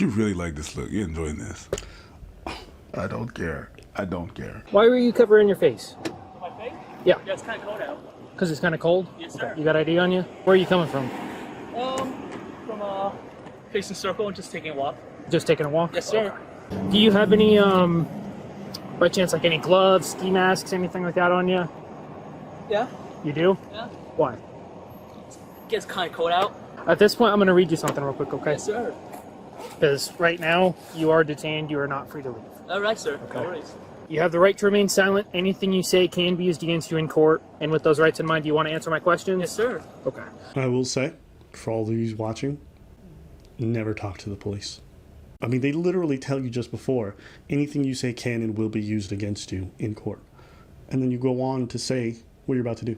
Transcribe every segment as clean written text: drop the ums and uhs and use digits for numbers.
You really like this look. You're enjoying this. I don't care. I don't care. Why were you covering your face? My face? Yeah. Yeah, it's kind of cold out. Because it's kind of cold? Yes, sir. You got ID on you? Where are you coming from? From facing circle and just taking a walk. Just taking a walk? Yes, sir. Do you have any, by chance, like any gloves, ski masks, anything like that on you? Yeah. You do? Yeah. Why? Gets kind of cold out. At this point, I'm going to read you something real quick, okay? Yes, sir. Because right now, you are detained. You are not free to leave. All right, sir. Okay. No worries. You have the right to remain silent. Anything you say can be used against you in court. And with those rights in mind, do you want to answer my questions? Yes, sir. Okay. I will say, for all of you watching, never talk to the police. I mean, they literally tell you just before, anything you say can and will be used against you in court. And then you go on to say what you're about to do.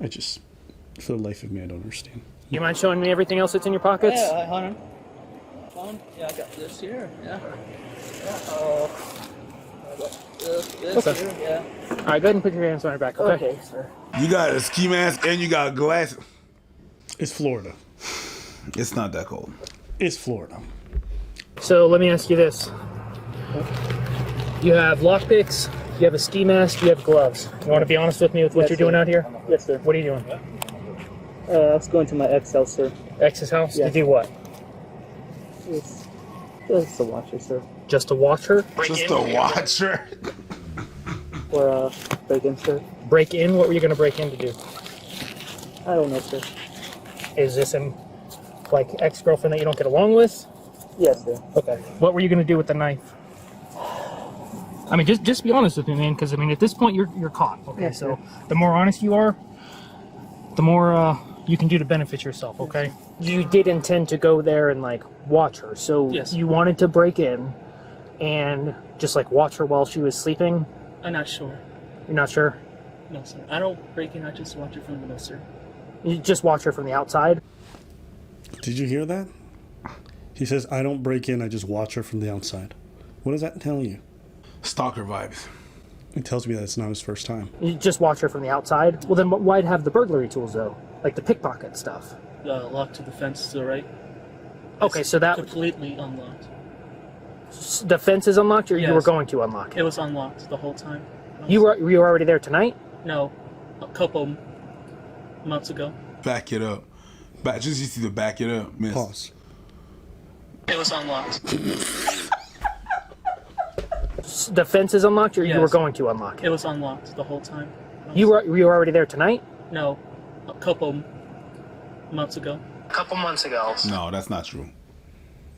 I just, for the life of me, I don't understand. You mind showing me everything else that's in your pockets? Yeah, hold on. Hold on. Yeah, I got this here. Yeah. Yeah. I got this Okay. here. Yeah. All right, go ahead and put your hands on your back, okay? Okay, sir. You got a ski mask and you got glasses. It's Florida. It's not that cold. It's Florida. So let me ask you this. You have lockpicks, you have a ski mask, you have gloves. You want to be honest with me with what Yes, you're doing sir. out here? Yes, sir. What are you doing? I was going to my ex house, sir. Ex's house? Yeah. To do what? It's just a watcher, sir. Just to watch her? Just a watcher. Or break in, sir. Break in? What were you going to break in to do? I don't know, sir. Is this an like ex-girlfriend that you don't get along with? Yes, sir. Okay. What were you going to do with the knife? I mean, just be honest with me, man, because I mean, at this point, you're caught. Okay, Yes, so sir. the more honest you are, the more you can do to benefit yourself. Okay. You did intend to go there and like watch her, so Yes. you wanted to break in and just like watch her while she was sleeping. I'm not sure. You're not sure. No, sir. I don't break in. I just watch it from the window, sir. You just watch her from the outside. Did you hear that? He says, I don't break in, I just watch her from the outside. What is that telling you? Stalker vibes. It tells me that it's not his first time. You just watch her from the outside. Well, then why'd have the burglary tools though, like the pickpocket stuff? Locked to the fence to the right. Okay, It's so that completely unlocked. the fence is unlocked, or you were Yes. going to unlock it? It was unlocked the whole time. You were already there tonight? No, a couple months ago. Back it up. Just you see to back it up, miss. Pause. It was unlocked. The fence is unlocked, or you Yes. were going to unlock it? It was unlocked the whole time. You were already there tonight? No, a couple months ago. A couple months ago. No, that's not true.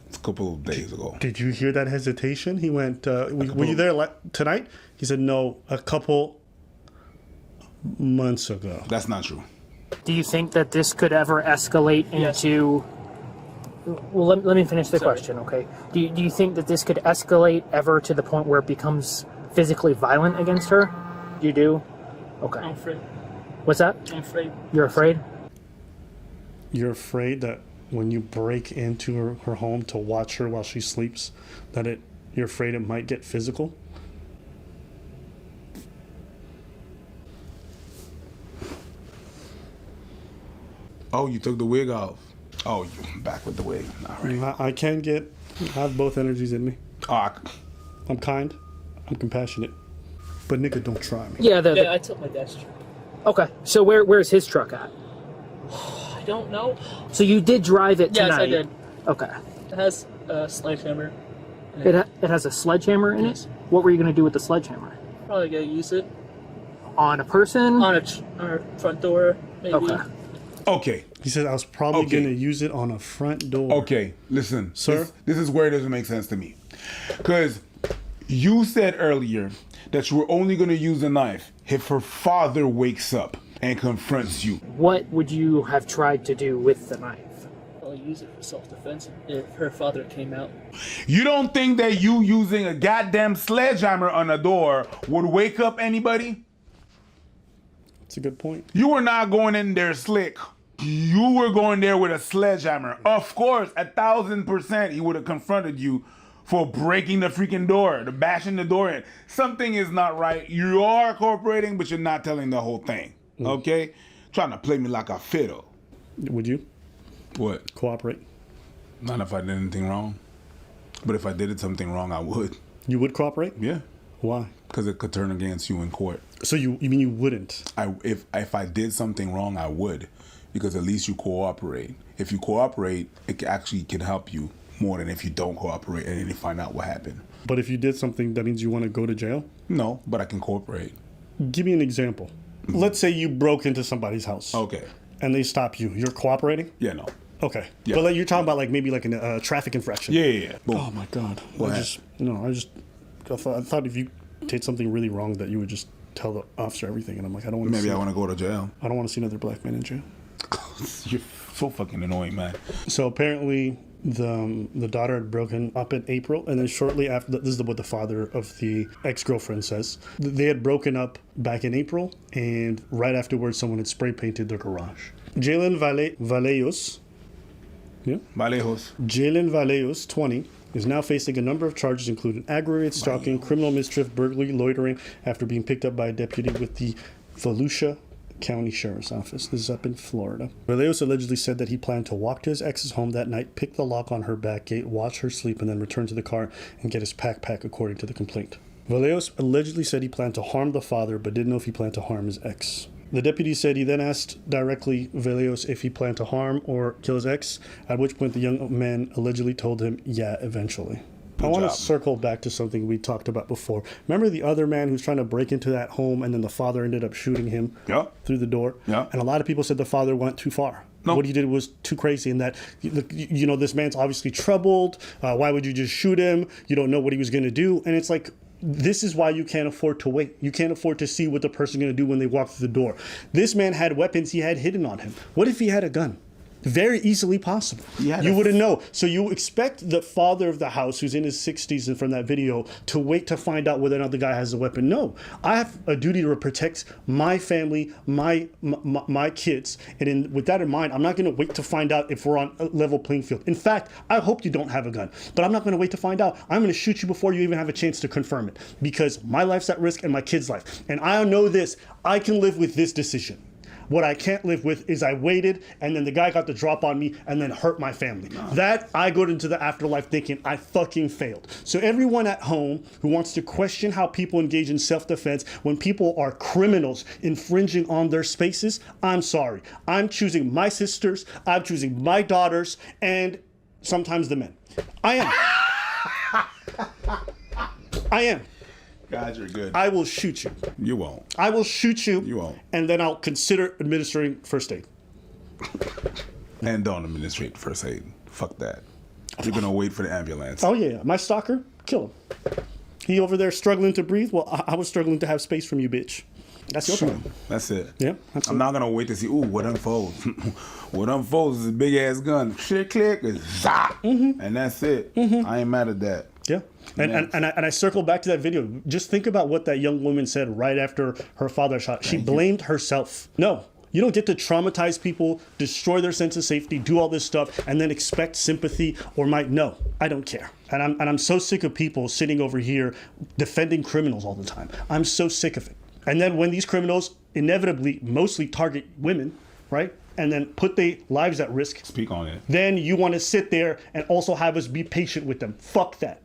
It's a couple of days ago. Did you hear that hesitation? He went, were you there tonight? He said, no, a couple months ago. That's not true. Do you think that this could ever escalate Yes. into... Well, let me finish the Sorry. question, okay? Do you think that this could escalate ever to the point where it becomes physically violent against her? You do? Okay. I'm afraid. What's that? I'm afraid. You're afraid? You're afraid that when you break into her home to watch her while she sleeps, that you're afraid it might get physical? Oh, you took the wig off. Oh, you back with the wig. All right. I can have both energies in me. Oh, I'm kind, I'm compassionate, but nigga, don't try me. Yeah, Yeah, I took my dad's truck. Okay, so where's his truck at? I don't know. So you did drive it Yes, tonight? I did. Okay. It has a sledgehammer. It has a sledgehammer in Yes. it? What were you going to do with the sledgehammer? Probably gonna use it On a person? on a front door, maybe. Okay. okay. He said I was probably Okay. gonna use it on a front door. Okay, listen. Sir? This is where it doesn't make sense to me. Because you said earlier that you were only going to use a knife if her father wakes up and confronts you. What would you have tried to do with the knife? I'll use it for self-defense if her father came out. You don't think that you using a goddamn sledgehammer on a door would wake up anybody? That's a good point. You were not going in there slick. You were going there with a sledgehammer. Of course, 1,000% he would have confronted you for breaking the freaking door, the bashing the door in. Something is not right. You are cooperating, but you're not telling the whole thing. Okay? Trying to play me like a fiddle. Would you What? cooperate? Not if I did anything wrong. But if I did something wrong, I would. You would cooperate? Yeah. Why? Because it could turn against you in court. So you mean you wouldn't? If I did something wrong, I would, because at least you cooperate. If you cooperate, it actually can help you more than if you don't cooperate and then you find out what happened. But if you did something, that means you want to go to jail? No, but I can cooperate. Give me an example. Let's say you broke into somebody's house. Okay. And they stop you. You're cooperating? Yeah, no. Okay. Yeah. But like, you're talking about like maybe like a traffic infraction. Yeah. Boom. Oh my God. What I thought if you did something really wrong that you would just tell the officer everything, and I'm like, I don't want to. Maybe I want to go to jail. I don't want to see another black man in jail. You're so fucking annoying, man. So apparently the daughter had broken up in April, and then shortly after, this is what the father of the ex-girlfriend says. They had broken up back in April, and right afterwards someone had spray painted their garage. Jalen Vallejos. Yeah. Vallejos. Jalen Vallejos, 20, is now facing a number of charges, including aggravated stalking, criminal mischief, burglary, loitering, after being picked up by a deputy with the Volusia County Sheriff's Office. This is up in Florida. Vallejos allegedly said that he planned to walk to his ex's home that night, pick the lock on her back gate, watch her sleep, and then return to the car and get his backpack, according to the complaint. Vallejos allegedly said he planned to harm the father, but didn't know if he planned to harm his ex. The deputy said he then asked directly Vallejos if he planned to harm or kill his ex, at which point the young man allegedly told him, yeah, eventually. I want to circle back to something we talked about before. Remember the other man who's trying to break into that home and then the father ended up shooting him through the door? Yeah. And a lot of people said the father went too far. No. What he did was too crazy, and that, you know, this man's obviously troubled. Why would you just shoot him? You don't know what he was going to do. And it's like, this is why you can't afford to wait. You can't afford to see what the person's going to do when they walk through the door. This man had weapons he had hidden on him. What if he had a gun? Very easily possible. You wouldn't know. So you expect the father of the house, who's in his 60s and from that video, to wait to find out whether or not the guy has a weapon. No, I have a duty to protect my family, my kids. And with that in mind, I'm not going to wait to find out if we're on a level playing field. In fact, I hope you don't have a gun, but I'm not going to wait to find out. I'm going to shoot you before you even have a chance to confirm it, because my life's at risk and my kid's life. And I know this. I can live with this decision. What I can't live with is I waited and then the guy got the drop on me and then hurt my family. That I go into the afterlife thinking I fucking failed. So everyone at home who wants to question how people engage in self-defense when people are criminals infringing on their spaces, I'm sorry. I'm choosing my sisters, I'm choosing my daughters, and sometimes the men. I am. God, you're good. I will shoot you. You won't. I will shoot you. You won't. And then I'll consider administering first aid. And don't administrate first aid. Fuck that. You're going to wait for the ambulance. Oh, yeah. My stalker, kill him. He over there struggling to breathe? Well, I was struggling to have space from you, bitch. That's your problem. That's it. Yeah. I'm not going to wait to see, what unfolds. What unfolds is a big-ass gun. Shit click, is zap. And that's it. I ain't mad at that. Yeah. And I circle back to that video. Just think about what that young woman said right after her father shot. She blamed herself. No. You don't get to traumatize people, destroy their sense of safety, do all this stuff, and then expect sympathy or might. No, I don't care. And I'm so sick of people sitting over here defending criminals all the time. I'm so sick of it. And then when these criminals inevitably mostly target women, right? And then put their lives at risk. Speak on it. Then you want to sit there and also have us be patient with them. Fuck that.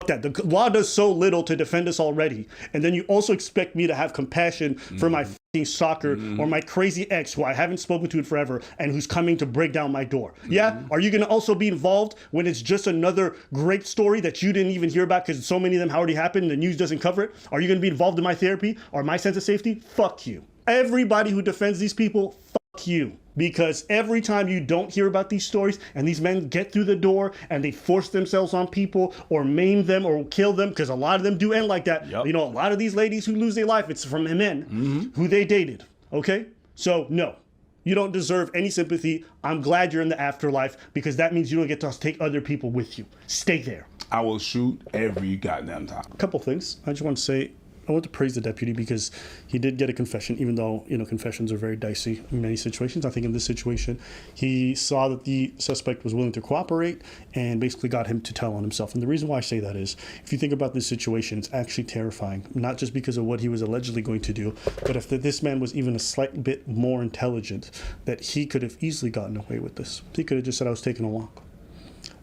That the law does so little to defend us already, and then you also expect me to have compassion for my fucking stalker or my crazy ex who I haven't spoken to in forever and who's coming to break down my door. Yeah, are you gonna also be involved when it's just another great story that you didn't even hear about because so many of them already happened and the news doesn't cover it? Are you gonna be involved in my therapy or my sense of safety? Fuck you. Everybody who defends these people, fuck you. Because every time you don't hear about these stories and these men get through the door and they force themselves on people or maim them or kill them, because a lot of them do end like that. You know, a lot of these ladies who lose their life, it's from men who they dated. Okay? So, no. You don't deserve any sympathy. I'm glad you're in the afterlife because that means you don't get to take other people with you. Stay there. I will shoot every goddamn time. A couple things. I just want to say, I want to praise the deputy because he did get a confession, even though, you know, confessions are very dicey in many situations. I think in this situation, he saw that the suspect was willing to cooperate and basically got him to tell on himself. And the reason why I say that is, if you think about this situation, it's actually terrifying, not just because of what he was allegedly going to do, but if this man was even a slight bit more intelligent, that he could have easily gotten away with this. He could have just said, I was taking a walk.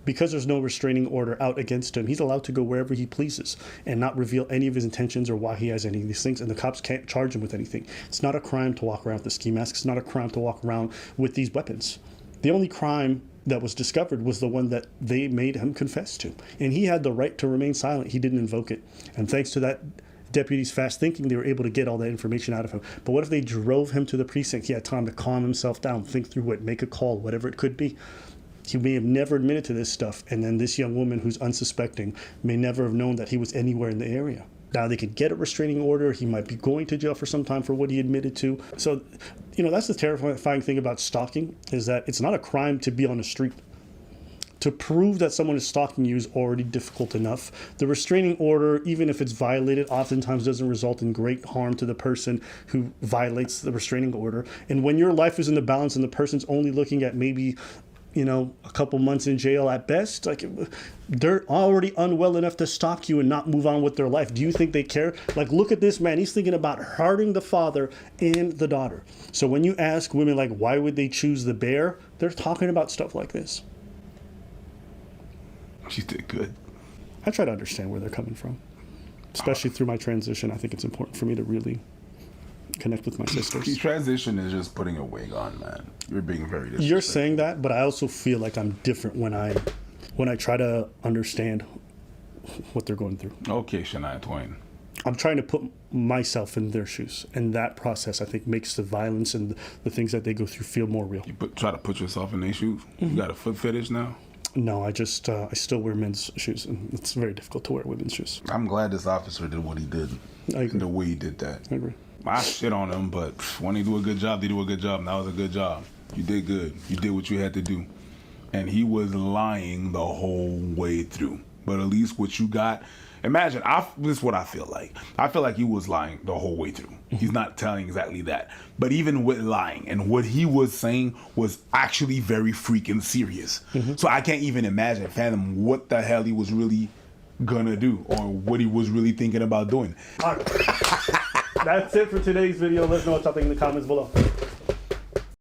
because there's no restraining order out against him, he's allowed to go wherever he pleases and not reveal any of his intentions or why he has any of these things. And the cops can't charge him with anything. It's not a crime to walk around with the ski mask. It's not a crime to walk around with these weapons. The only crime that was discovered was the one that they made him confess to. And he had the right to remain silent. He didn't invoke it. And thanks to that deputy's fast thinking, they were able to get all that information out of him. But what if they drove him to the precinct? He had time to calm himself down, think through it, make a call, whatever it could be. He may have never admitted to this stuff, and then this young woman who's unsuspecting may never have known that he was anywhere in the area. Now they could get a restraining order. He might be going to jail for some time for what he admitted to. So, that's the terrifying thing about stalking, is that it's not a crime to be on the street. To prove that someone is stalking you is already difficult enough. The restraining order, even if it's violated, oftentimes doesn't result in great harm to the person who violates the restraining order. And when your life is in the balance and the person's only looking at maybe a couple months in jail at best, like, they're already unwell enough to stalk you and not move on with their life. Do you think they care? Like, look at this man. He's thinking about hurting the father and the daughter. So when you ask women, like, why would they choose the bear? They're talking about stuff like this. She did good. I try to understand where they're coming from, especially through my transition. I think it's important for me to really connect with my sisters. The transition is just putting a wig on, man. You're being very disrespectful. You're saying that, but I also feel like I'm different when I try to understand what they're going through. Okay, Shania Twain. I'm trying to put myself in their shoes, and that process, I think, makes the violence and the things that they go through feel more real. You try to put yourself in their shoes? Mm-hmm. You got a foot fetish now? No, I still wear men's shoes, and it's very difficult to wear women's shoes. I'm glad this officer did what he did. I agree. The way he did that. I agree. I shit on him, but when they do a good job, they do a good job. And that was a good job. You did good. You did what you had to do. And he was lying the whole way through. But at least what you got, imagine, this is what I feel like. I feel like he was lying the whole way through. He's not telling exactly that. But even with lying, and what he was saying was actually very freaking serious. Mm-hmm. So I can't even fathom what the hell he was really gonna do, or what he was really thinking about doing. All right. That's it for today's video. Let us know what y'all think in the comments below.